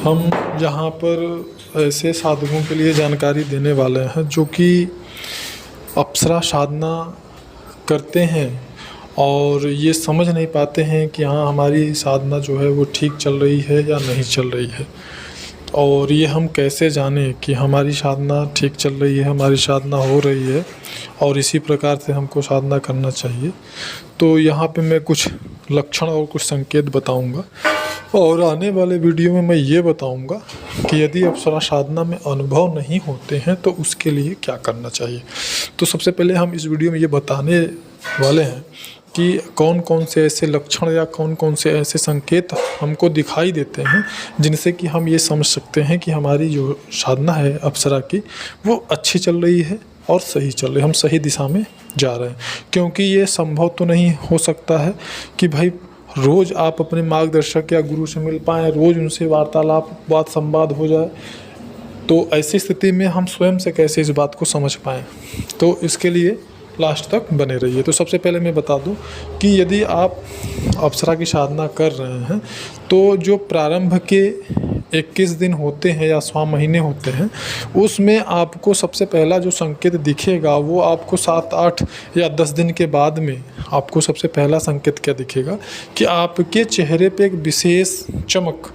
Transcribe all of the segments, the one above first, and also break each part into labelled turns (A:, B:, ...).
A: हम यहाँ पर ऐसे साधकों के लिए जानकारी देने वाले हैं जो कि अप्सरा साधना करते हैं और ये समझ नहीं पाते हैं कि हाँ हमारी साधना जो है वो ठीक चल रही है या नहीं चल रही है। और ये हम कैसे जानें कि हमारी साधना ठीक चल रही है, हमारी साधना हो रही है और इसी प्रकार से हमको साधना करना चाहिए। तो यहाँ पे मैं कुछ लक्षण और कुछ संकेत बताऊंगा और आने वाले वीडियो में मैं ये बताऊंगा कि यदि अप्सरा साधना में अनुभव नहीं होते हैं तो उसके लिए क्या करना चाहिए। तो सबसे पहले हम इस वीडियो में ये बताने वाले हैं कि कौन कौन से ऐसे लक्षण या कौन कौन से ऐसे संकेत हमको दिखाई देते हैं जिनसे कि हम ये समझ सकते हैं कि हमारी जो साधना है अप्सरा की वो अच्छी चल रही है और सही चल रही है, हम सही दिशा में जा रहे हैं। क्योंकि ये संभव तो नहीं हो सकता है कि भाई रोज़ आप अपने मार्गदर्शक या गुरु से मिल पाएँ, रोज़ उनसे वार्तालाप बात संवाद हो जाए। तो ऐसी स्थिति में हम स्वयं से कैसे इस बात को समझ पाएँ। तो इसके लिए लास्ट तक बने रहिए। तो सबसे पहले मैं बता दूं कि यदि आप अप्सरा की साधना कर रहे हैं तो जो प्रारंभ के 21 दिन होते हैं या 100 महीने होते हैं उसमें आपको सबसे पहला जो संकेत दिखेगा वो आपको 7, 8 या 10 दिन के बाद में आपको सबसे पहला संकेत क्या दिखेगा कि आपके चेहरे पे एक विशेष चमक,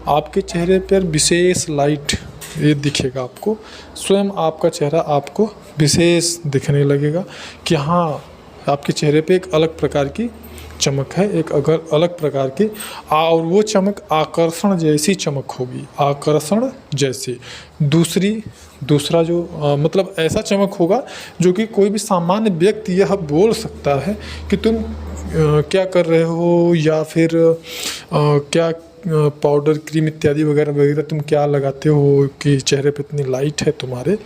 A: आपके चेहरे पर विशेष लाइट ये दिखेगा। आपको स्वयं आपका चेहरा आपको विशेष दिखने लगेगा कि हाँ आपके चेहरे पे एक अलग प्रकार की चमक है, एक अलग प्रकार की और वो चमक आकर्षण जैसी चमक होगी, आकर्षण जैसी। दूसरा जो मतलब ऐसा चमक होगा जो कि कोई भी सामान्य व्यक्ति यह बोल सकता है कि तुम क्या कर रहे हो या फिर क्या पाउडर क्रीम इत्यादि वगैरह वगैरह तुम क्या लगाते हो कि चेहरे पे इतनी लाइट है तुम्हारे।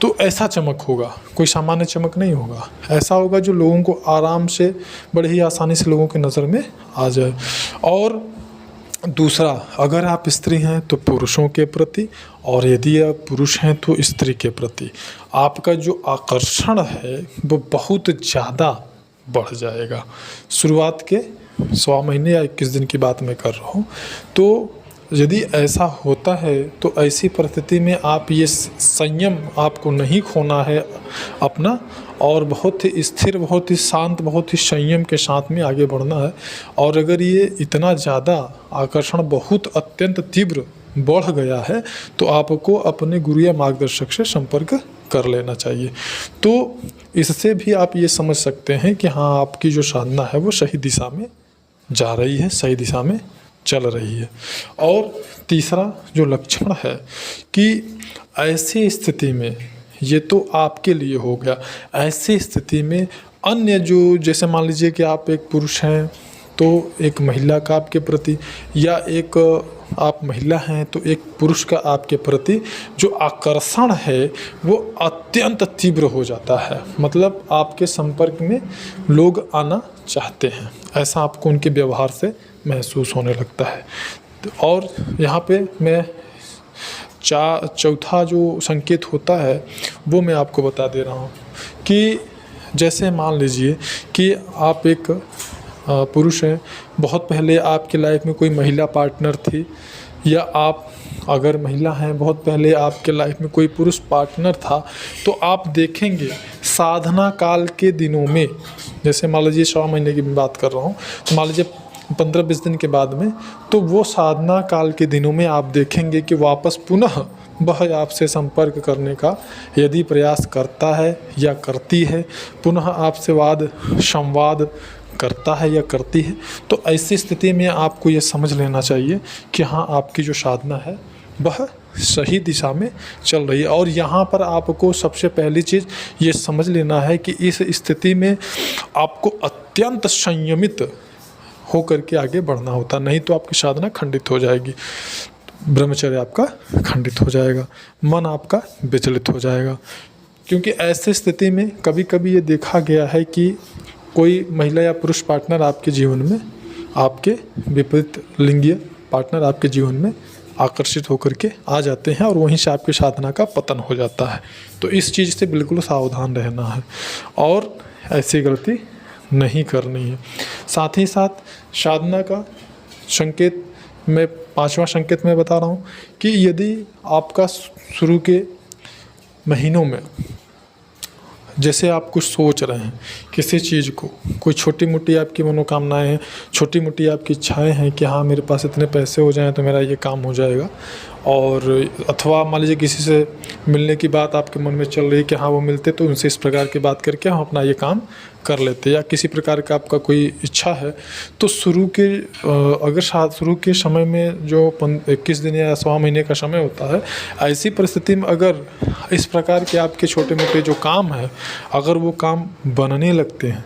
A: तो ऐसा चमक होगा, कोई सामान्य चमक नहीं होगा। ऐसा होगा जो लोगों को आराम से बड़े ही आसानी से लोगों की नज़र में आ जाए। और दूसरा, अगर आप स्त्री हैं तो पुरुषों के प्रति और यदि आप पुरुष हैं तो स्त्री के प्रति आपका जो आकर्षण है वो बहुत ज़्यादा बढ़ जाएगा। शुरुआत के 100 महीने या 21 दिन की बात मैं कर रहा हूँ। तो यदि ऐसा होता है तो ऐसी परिस्थिति में आप ये संयम आपको नहीं खोना है अपना और बहुत ही स्थिर, बहुत ही शांत, बहुत ही संयम के साथ में आगे बढ़ना है। और अगर ये इतना ज़्यादा आकर्षण बहुत अत्यंत तीव्र बढ़ गया है तो आपको अपने गुरु या मार्गदर्शक से संपर्क कर लेना चाहिए। तो इससे भी आप ये समझ सकते हैं कि हाँ आपकी जो साधना है वो सही दिशा में जा रही है, सही दिशा में चल रही है। और तीसरा जो लक्षण है कि ऐसी स्थिति में, ये तो आपके लिए हो गया, ऐसी स्थिति में अन्य जो, जैसे मान लीजिए कि आप एक पुरुष हैं तो एक महिला का आपके प्रति, या एक आप महिला हैं तो एक पुरुष का आपके प्रति जो आकर्षण है वो अत्यंत तीव्र हो जाता है। मतलब आपके संपर्क में लोग आना चाहते हैं, ऐसा आपको उनके व्यवहार से महसूस होने लगता है। और यहाँ पे मैं चौथा जो संकेत होता है वो मैं आपको बता दे रहा हूँ कि जैसे मान लीजिए कि आप एक पुरुष हैं, बहुत पहले आपकी लाइफ में कोई महिला पार्टनर थी, या आप अगर महिला हैं बहुत पहले आपके लाइफ में कोई पुरुष पार्टनर था। तो आप देखेंगे साधना काल के दिनों में, जैसे मान लीजिए 100 महीने की बात कर रहा हूँ, तो मान लीजिए 15-20 दिन के बाद में, तो वो साधना काल के दिनों में आप देखेंगे कि वापस पुनः वह आपसे संपर्क करने का यदि प्रयास करता है या करती है, पुनः आपसे संवाद करता है या करती है। तो ऐसी स्थिति में आपको ये समझ लेना चाहिए कि हाँ आपकी जो साधना है वह सही दिशा में चल रही है। और यहाँ पर आपको सबसे पहली चीज़ ये समझ लेना है कि इस स्थिति में आपको अत्यंत संयमित होकर के आगे बढ़ना होता, नहीं तो आपकी साधना खंडित हो जाएगी, ब्रह्मचर्य आपका खंडित हो जाएगा, मन आपका विचलित हो जाएगा। क्योंकि ऐसी स्थिति में कभी कभी ये देखा गया है कि कोई महिला या पुरुष पार्टनर आपके जीवन में, आपके विपरीत लिंगीय पार्टनर आपके जीवन में आकर्षित होकर के आ जाते हैं और वहीं से आपकी साधना का पतन हो जाता है। तो इस चीज़ से बिल्कुल सावधान रहना है और ऐसी गलती नहीं करनी है। साथ ही साथ साधना का संकेत मैं 5वां संकेत मैं बता रहा हूँ कि यदि आपका शुरू के महीनों में जैसे आप कुछ सोच रहे हैं किसी चीज़ को, कोई छोटी मोटी आपकी मनोकामनाएं हैं, छोटी मोटी आपकी इच्छाएं हैं कि हाँ मेरे पास इतने पैसे हो जाएं तो मेरा ये काम हो जाएगा, और अथवा मान लीजिए किसी से मिलने की बात आपके मन में चल रही है कि हाँ वो मिलते तो उनसे इस प्रकार की बात करके हम अपना ये काम कर लेते, या किसी प्रकार का आपका कोई इच्छा है तो शुरू के समय में जो 21 दिन या 1.25 महीने का समय होता है, ऐसी परिस्थिति में अगर इस प्रकार के आपके छोटे मोटे जो काम हैं अगर वो काम बनने लगते हैं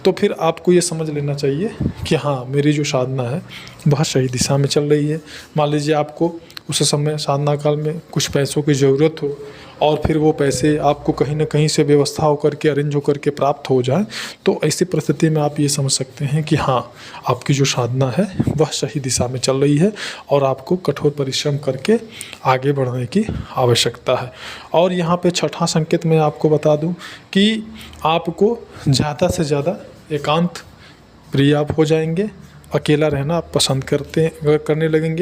A: तो फिर आपको ये समझ लेना चाहिए कि हाँ मेरी जो साधना है वह सही दिशा में चल रही है। मान लीजिए आपको उस समय साधना काल में कुछ पैसों की ज़रूरत हो और फिर वो पैसे आपको कहीं ना कहीं से व्यवस्था होकर के अरेंज होकर के प्राप्त हो जाए, तो ऐसी परिस्थिति में आप ये समझ सकते हैं कि हाँ आपकी जो साधना है वह सही दिशा में चल रही है और आपको कठोर परिश्रम करके आगे बढ़ने की आवश्यकता है। और यहाँ पे छठा संकेत मैं आपको बता दूँ कि आपको ज़्यादा से ज़्यादा एकांत प्रिय आप हो जाएंगे, अकेला रहना आप पसंद करने लगेंगे।